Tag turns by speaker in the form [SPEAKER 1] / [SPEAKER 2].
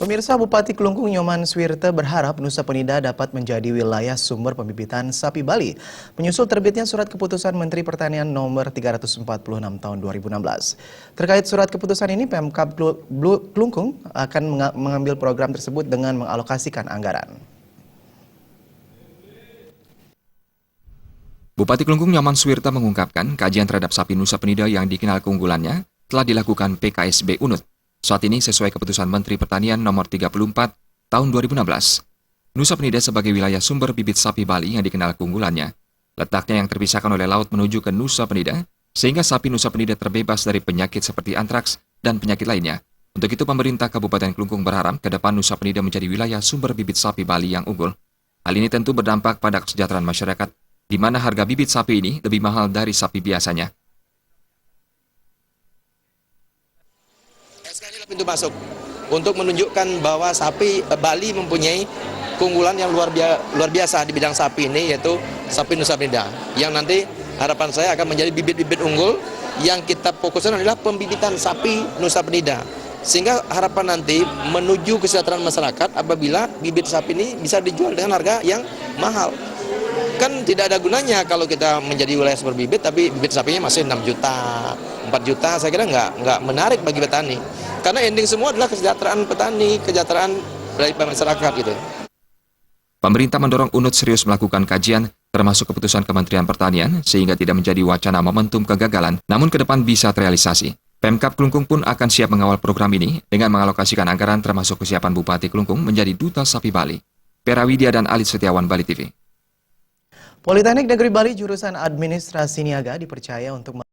[SPEAKER 1] Pemirsa, Bupati Klungkung Nyoman Swirte berharap Nusa Penida dapat menjadi wilayah sumber pembibitan sapi Bali, menyusul terbitnya Surat Keputusan Menteri Pertanian Nomor 346 Tahun 2016. Terkait surat keputusan ini, Pemkab Klungkung akan mengambil program tersebut dengan mengalokasikan anggaran.
[SPEAKER 2] Bupati Klungkung Nyoman Swirte mengungkapkan kajian terhadap sapi Nusa Penida yang dikenal keunggulannya telah dilakukan PKSB Unut. Saat ini sesuai keputusan Menteri Pertanian Nomor 34 Tahun 2016. Nusa Penida sebagai wilayah sumber bibit sapi Bali yang dikenal keunggulannya. Letaknya yang terpisahkan oleh laut menuju ke Nusa Penida, sehingga sapi Nusa Penida terbebas dari penyakit seperti antraks dan penyakit lainnya. Untuk itu pemerintah Kabupaten Klungkung berharap ke depan Nusa Penida menjadi wilayah sumber bibit sapi Bali yang unggul. Hal ini tentu berdampak pada kesejahteraan masyarakat, di mana harga bibit sapi ini lebih mahal dari sapi biasanya.
[SPEAKER 3] SK inilah pintu masuk untuk menunjukkan bahwa sapi Bali mempunyai keunggulan yang luar biasa di bidang sapi ini, yaitu sapi Nusa Penida, yang nanti harapan saya akan menjadi bibit-bibit unggul yang kita fokuskan adalah pembibitan sapi Nusa Penida, sehingga harapan nanti menuju kesejahteraan masyarakat apabila bibit sapi ini bisa dijual dengan harga yang mahal. Kan tidak ada gunanya kalau kita menjadi wilayah sumber bibit tapi bibit sapinya masih 6 juta, 4 juta, saya kira nggak menarik bagi petani. Karena ending semua adalah kesejahteraan petani, kesejahteraan dari masyarakat gitu.
[SPEAKER 2] Pemerintah mendorong Unut serius melakukan kajian termasuk keputusan Kementerian Pertanian sehingga tidak menjadi wacana momentum kegagalan, namun ke depan bisa terrealisasi. Pemkab Klungkung pun akan siap mengawal program ini dengan mengalokasikan anggaran termasuk kesiapan Bupati Klungkung menjadi Duta Sapi Bali. Pera Widya dan Alit Setiawan, Bali TV.
[SPEAKER 1] Politeknik Negeri Bali jurusan Administrasi Niaga dipercaya untuk